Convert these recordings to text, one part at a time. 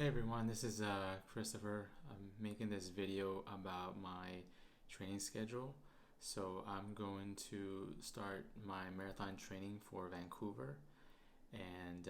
Hey everyone, this is Christopher. I'm making this video about my training schedule. So I'm going to start my marathon training for Vancouver, and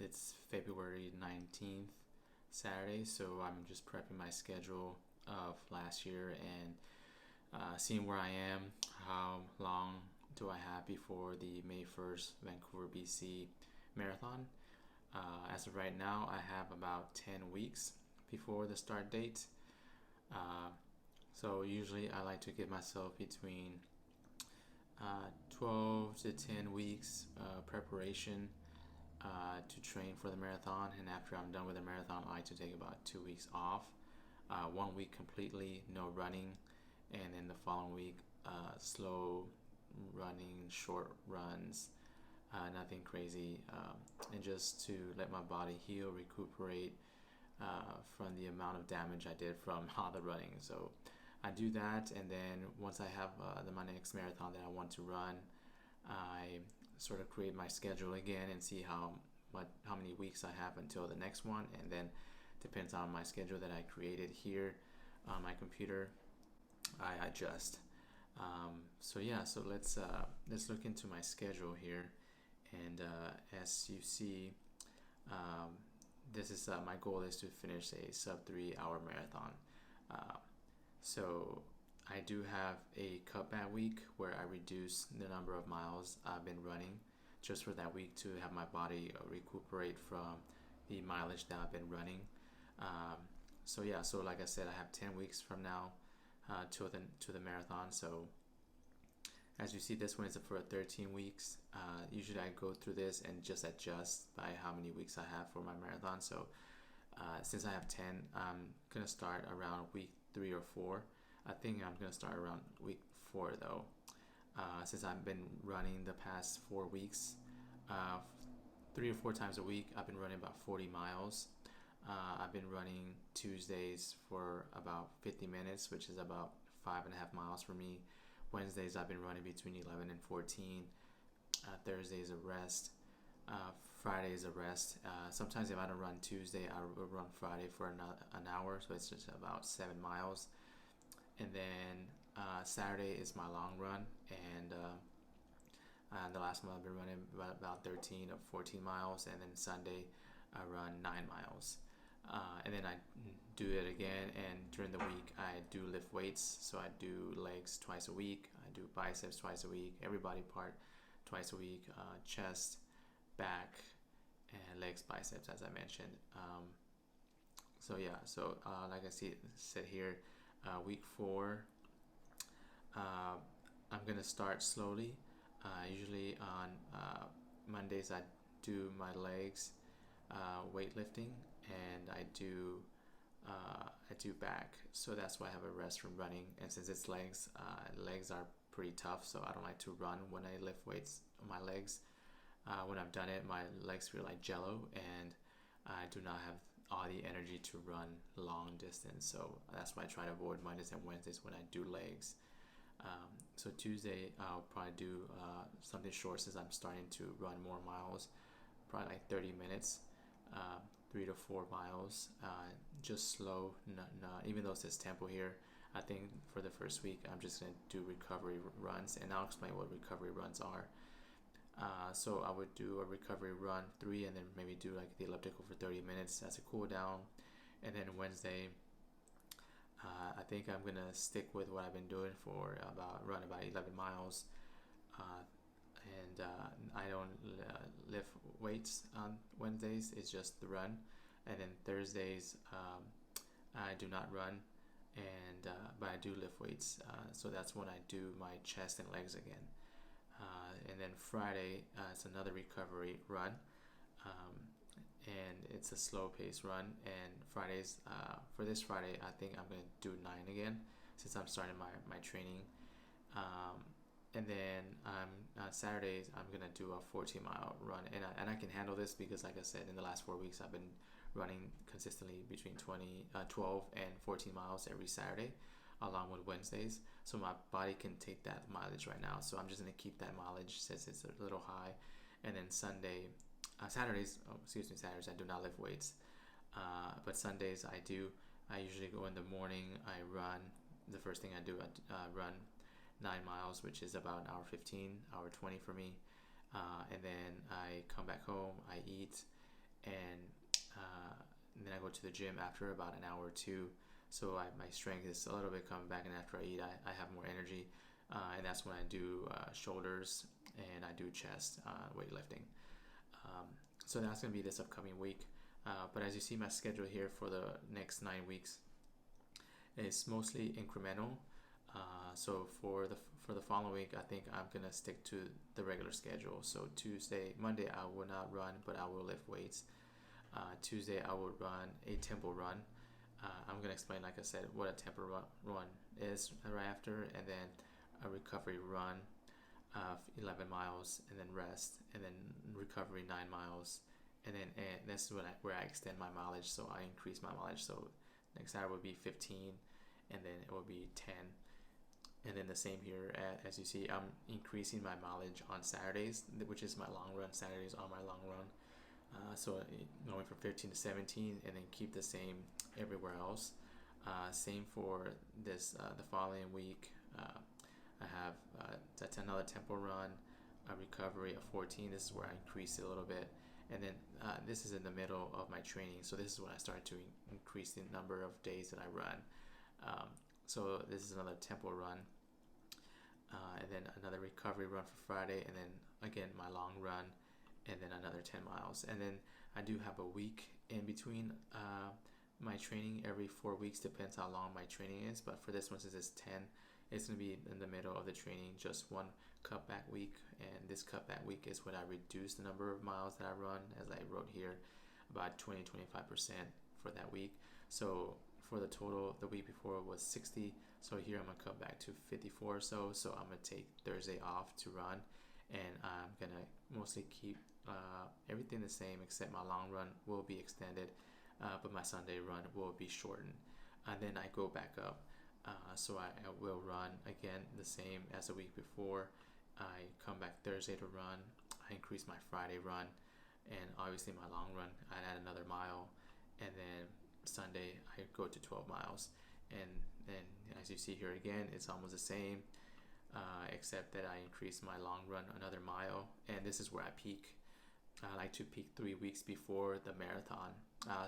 it's February 19th, Saturday. So I'm just prepping my schedule of last year and seeing where I am, how long do I have before the May 1st Vancouver, BC marathon. As of right now, I have about 10 weeks before the start date. Uh, so usually I like to give myself between 12 to 10 weeks preparation to train for the marathon. And after I'm done with the marathon, I like to take about 2 weeks off. 1 week completely no running, and then the following week slow running, short runs, nothing crazy, and just to let my body heal, recuperate from the amount of damage I did from all the running. So I do that, and then once I have my next marathon that I want to run, I sort of create my schedule again and see how many weeks I have until the next one, and then depends on my schedule that I created here on my computer, I adjust. So let's look into my schedule here. And as you see, um, this is my goal is to finish a sub 3 hour marathon. Uh, so I do have a cutback week where I reduce the number of miles I've been running just for that week to have my body recuperate from the mileage that I've been running. So like I said, I have 10 weeks from now to the marathon. So as you see, this one is for 13 weeks. Usually I go through this and just adjust by how many weeks I have for my marathon. So since I have 10, I'm going to start around week 3 or 4. I think I'm going to start around week 4 though. Since I've been running the past 4 weeks, 3 or 4 times a week, I've been running about 40 miles. I've been running Tuesdays for about 50 minutes, which is about 5.5 miles for me. Wednesdays I've been running between 11 and 14. Thursdays a rest. Fridays a rest. Sometimes if I don't run Tuesday, I will run Friday for an hour, so it's just about 7 miles. And then Saturday is my long run, and the last month I've been running about 13 or 14 miles, and then Sunday I run 9 miles. And then I do it again, and during the week I do lift weights. So I do legs twice a week, I do biceps twice a week, every body part twice a week, chest, back, and legs, biceps, as I mentioned. Like I said here, week 4, I'm gonna start slowly. Usually on Mondays I do my legs, weightlifting, and I do back. So that's why I have a rest from running. And since it's legs, legs are pretty tough, so I don't like to run when I lift weights on my legs. When I've done it, my legs feel like jello, and I do not have all the energy to run long distance. So that's why I try to avoid Mondays and Wednesdays when I do legs. So Tuesday I'll probably do something short since I'm starting to run more miles, probably like 30 minutes, 3 to 4 miles, just slow. Even though it says tempo here, I think for the first week I'm just going to do recovery runs, and I'll explain what recovery runs are. So I would do a recovery run 3, and then maybe do like the elliptical for 30 minutes as a cool down. And then Wednesday, I think I'm gonna stick with what I've been doing for run about 11 miles, and I don't lift weights on Wednesdays. It's just the run, and then Thursdays I do not run, and but I do lift weights. So that's when I do my chest and legs again. And then Friday it's another recovery run, and it's a slow pace run. And Fridays, for this Friday, I think I'm gonna do 9 again since I'm starting my training. And then Saturdays I'm gonna do a 14-mile run, and I can handle this because, like I said, in the last 4 weeks I've been running consistently between 12 and 14 miles every Saturday, along with Wednesdays. So my body can take that mileage right now. So I'm just gonna keep that mileage since it's a little high. And then Saturdays I do not lift weights. But Sundays I usually go in the morning. I run. The first thing I do, I run 9 miles, which is about an hour 15, hour 20 for me. And then I come back home, I eat, and, then I go to the gym after about an hour or two. So my strength is a little bit coming back, and after I eat, I have more energy. And that's when I do shoulders and I do chest weightlifting. So that's going to be this upcoming week. But as you see, my schedule here for the next 9 weeks is mostly incremental. So for the following week, I think I'm gonna stick to the regular schedule. So Monday, I will not run, but I will lift weights. Tuesday, I will run a tempo run. I'm gonna explain, like I said, what a tempo run is right after, and then a recovery run of 11 miles, and then rest, and then recovery 9 miles, and this is where I extend my mileage. So I increase my mileage. So next Saturday will be 15, and then it will be 10. And then the same here, as you see, I'm increasing my mileage on Saturdays, which is my long run. Saturdays are my long run. So going from 15 to 17, and then keep the same everywhere else. Same for this the following week. I have that's another tempo run, a recovery of 14. This is where I increase it a little bit. And then this is in the middle of my training. So this is when I start to increase the number of days that I run. So this is another tempo run. And then another recovery run for Friday, and then again my long run, and then another 10 miles. And then I do have a week in between my training. Every 4 weeks, depends how long my training is. But for this one, since it's 10, it's going to be in the middle of the training, just one cutback week. And this cutback week is when I reduce the number of miles that I run, as I wrote here, about 20-25% for that week. So for the total, the week before was 60. So here I'm going to cut back to 54 or so. So I'm going to take Thursday off to run, and I'm going to mostly keep everything the same, except my long run will be extended, but my Sunday run will be shortened. And then I go back up. So I will run again the same as the week before. I come back Thursday to run. I increase my Friday run, and obviously my long run, I add another mile, and then Sunday I go to 12 miles. And then as you see here again, it's almost the same, except that I increase my long run another mile, and this is where I peak. I like to peak 3 weeks before the marathon.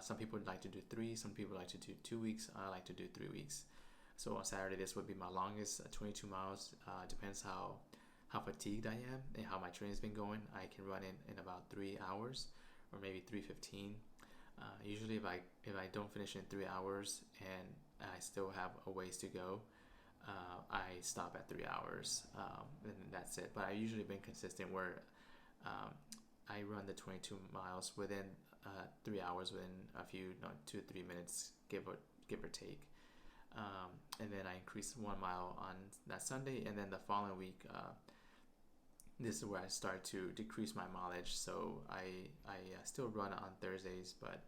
Some people like to do 3, some people like to do 2 weeks. I like to do 3 weeks. So on Saturday, this would be my longest, 22 miles. Depends how fatigued I am and how my training's been going. I can run in about 3 hours, or maybe 3:15. Usually if I don't finish in 3 hours and I still have a ways to go, I stop at 3 hours, and that's it. But I've usually been consistent where I run the 22 miles within 3 hours, within a few, 2 or 3 minutes, give or take. And then I increase 1 mile on that Sunday, and then the following week, this is where I start to decrease my mileage. So I still run on Thursdays, but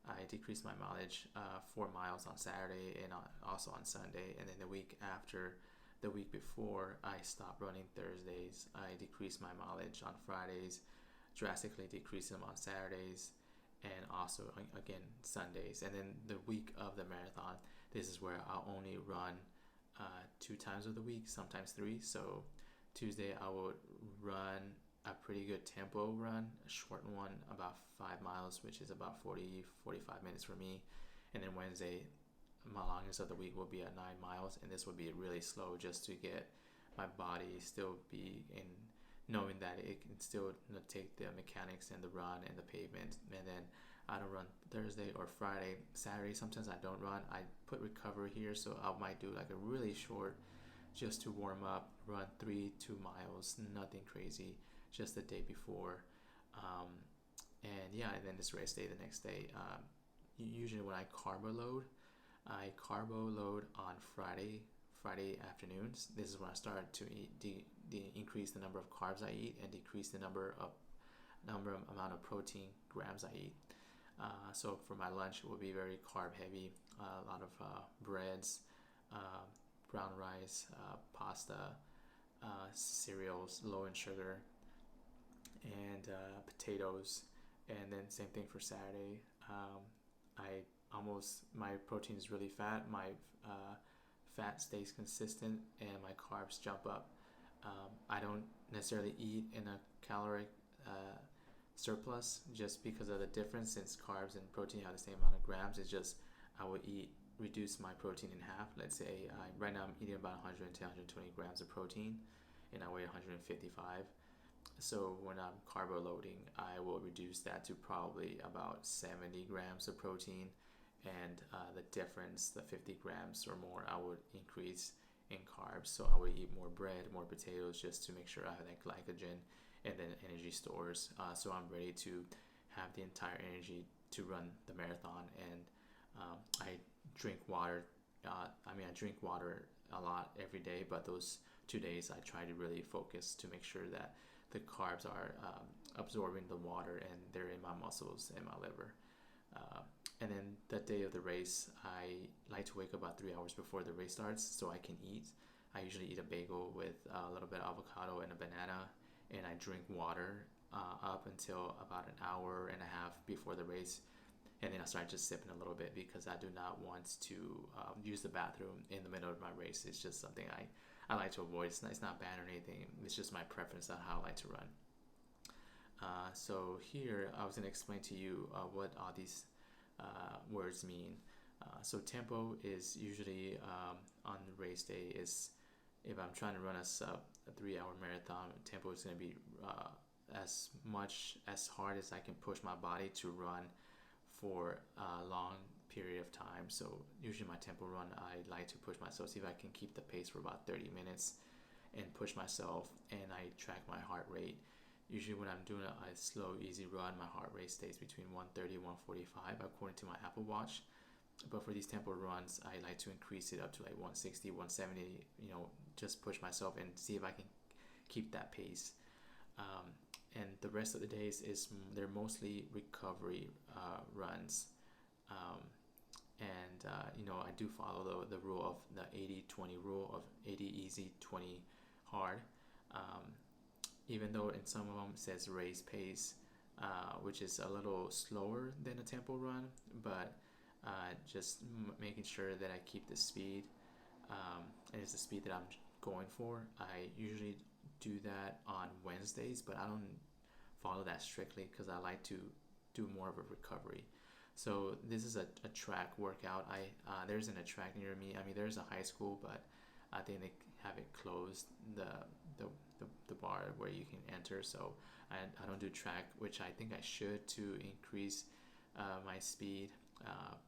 I decrease my mileage 4 miles on Saturday and also on Sunday. And then the week after, the week before, I stop running Thursdays. I decrease my mileage on Fridays, drastically decrease them on Saturdays, and also again Sundays. And then the week of the marathon, this is where I'll only run 2 times of the week, sometimes 3. So Tuesday I would run a pretty good tempo run, a short one, about 5 miles, which is about 40-45 minutes for me. And then Wednesday, my longest of the week will be at 9 miles, and this will be really slow, just to get my body still be in, knowing that it can still take the mechanics and the run and the pavement. And then I don't run Thursday or Friday. Saturday, sometimes I don't run. I put recovery here, so I might do like a really short, just to warm up, run 2 miles, nothing crazy, just the day before. And then this race day the next day. Usually when I carbo load on Friday afternoons. This is when I start to eat, increase the number of carbs I eat, and decrease the amount of protein grams I eat. So for my lunch, it will be very carb heavy, a lot of breads, brown rice, pasta, cereals low in sugar, and potatoes. And then same thing for Saturday. I my protein is really fat, my fat stays consistent, and my carbs jump up. I don't necessarily eat in a caloric surplus just because of the difference, since carbs and protein have the same amount of grams. It's just I would reduce my protein in half. Let's say right now I'm eating about 110, 120 grams of protein, and I weigh 155. So when I'm carbo loading, I will reduce that to probably about 70 grams of protein, and the difference, the 50 grams or more, I would increase in carbs. So I would eat more bread, more potatoes, just to make sure I have that glycogen and then energy stores. So I'm ready to have the entire energy to run the marathon. And I drink water. I drink water a lot every day, but those 2 days I try to really focus to make sure that the carbs are absorbing the water and they're in my muscles and my liver. And then the day of the race, I like to wake up about 3 hours before the race starts so I can eat. I usually eat a bagel with a little bit of avocado and a banana, and I drink water up until about an hour and a half before the race. And then I start just sipping a little bit because I do not want to use the bathroom in the middle of my race. It's just something I like to avoid. It's not bad or anything. It's just my preference on how I like to run. So here I was going to explain to you what all these words mean. So tempo is usually on the race day is, if I'm trying to run a 3-hour marathon, tempo is going to be as hard as I can push my body to run for a long period of time. So usually my tempo run, I like to push myself, see if I can keep the pace for about 30 minutes and push myself, and I track my heart rate. Usually when I'm doing a slow, easy run, my heart rate stays between 130 and 145 according to my Apple Watch. But for these tempo runs, I like to increase it up to like 160, 170, just push myself and see if I can keep that pace. And the rest of the days they're mostly recovery runs. I do follow the rule of the 80-20 rule of 80 easy, 20 hard. Even though in some of them it says race pace, which is a little slower than a tempo run, but just making sure that I keep the speed, and it's the speed that I'm going for. I usually do that on Wednesdays, but I don't follow that strictly because I like to do more of a recovery. So this is a track workout. There isn't a track near me. There's a high school, but I think they have it closed, the bar where you can enter. So I don't do track, which I think I should to increase my speed.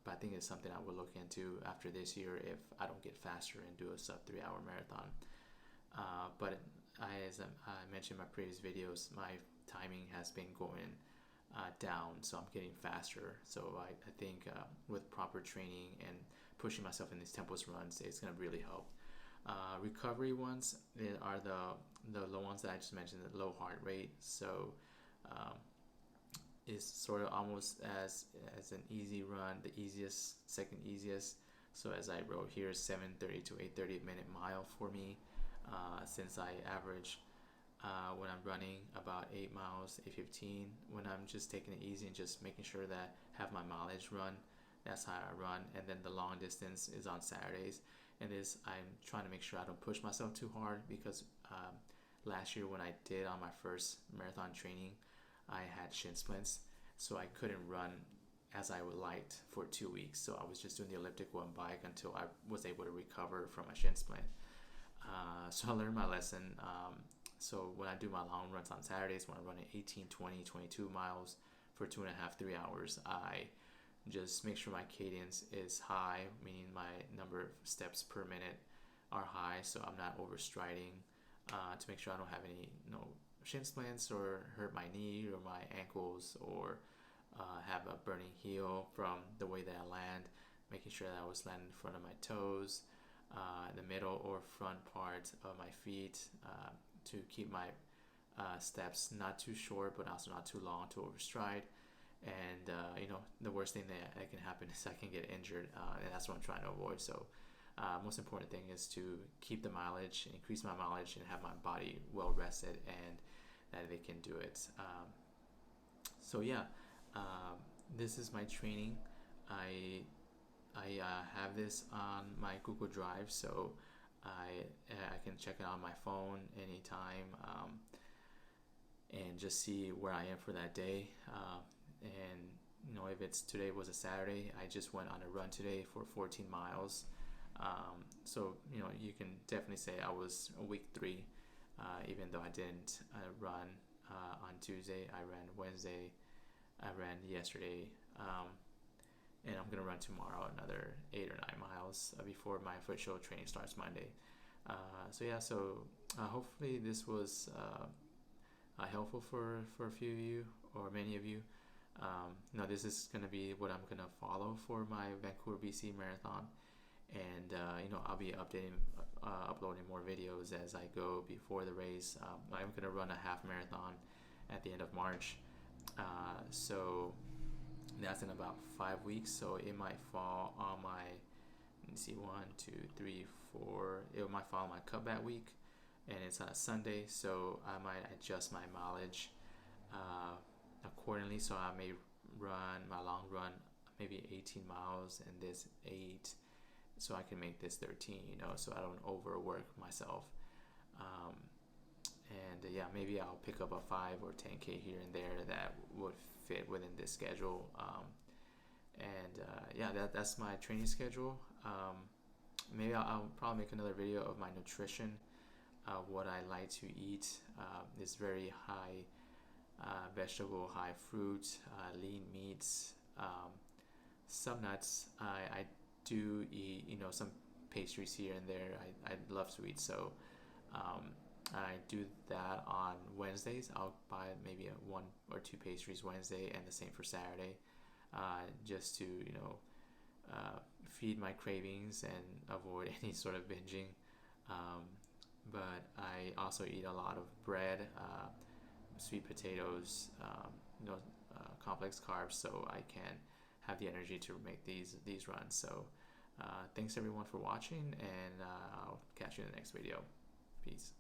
But I think it's something I will look into after this year if I don't get faster and do a sub 3-hour marathon. But as I mentioned in my previous videos, my timing has been going down, so I'm getting faster. So I think with proper training and pushing myself in these tempos runs, it's going to really help. Recovery ones are the ones that I just mentioned, the low heart rate. So is sort of almost as an easy run, the second easiest. So as I wrote here, 7:30 to 8:30 minute mile for me, since I average when I'm running about 8 miles, 8:15. When I'm just taking it easy and just making sure that I have my mileage run, that's how I run. And then the long distance is on Saturdays. And I'm trying to make sure I don't push myself too hard, because last year when I did on my first marathon training, I had shin splints, so I couldn't run as I would liked for 2 weeks. So I was just doing the elliptical and bike until I was able to recover from my shin splint. So I learned my lesson. So when I do my long runs on Saturdays, when I'm running 18, 20, 22 miles for 2.5, 3 hours, I just make sure my cadence is high, meaning my number of steps per minute are high, so I'm not overstriding, to make sure I don't have any shin splints or hurt my knee or my ankles, or have a burning heel from the way that I land, making sure that I was landing in front of my toes, the middle or front part of my feet, to keep my steps not too short but also not too long to overstride. And the worst thing that can happen is I can get injured, and that's what I'm trying to avoid. So most important thing is to keep the mileage, increase my mileage, and have my body well rested, and that they can do it. This is my training. I I have this on my Google Drive, so I can check it on my phone anytime, and just see where I am for that day. And if it's today was a Saturday, I just went on a run today for 14 miles. So you can definitely say I was week 3, even though I didn't run on Tuesday. I ran Wednesday, I ran yesterday, and I'm gonna run tomorrow another 8 or 9 miles before my official training starts Monday. So hopefully this was helpful for a few of you, or many of you. This is gonna be what I'm gonna follow for my Vancouver, BC marathon, and I'll be uploading more videos as I go before the race. I'm gonna run a half marathon at the end of March, so that's in about 5 weeks. So it might fall on my, let me see, 1, 2, 3, 4. It might fall on my cutback week, and it's on a Sunday. So I might adjust my mileage accordingly. So I may run my long run maybe 18 miles and this 8, so I can make this 13. So I don't overwork myself. And maybe I'll pick up a 5 or 10K here and there that would fit within this schedule. That's my training schedule. Maybe I'll probably make another video of my nutrition. What I like to eat is very high vegetable, high fruit, lean meats, some nuts. I do eat some pastries here and there. I love sweets, so I do that on Wednesdays. I'll buy maybe 1 or 2 pastries Wednesday, and the same for Saturday, just to feed my cravings and avoid any sort of binging. But I also eat a lot of bread, sweet potatoes, complex carbs, so I can have the energy to make these runs. So thanks everyone for watching, and I'll catch you in the next video. Peace.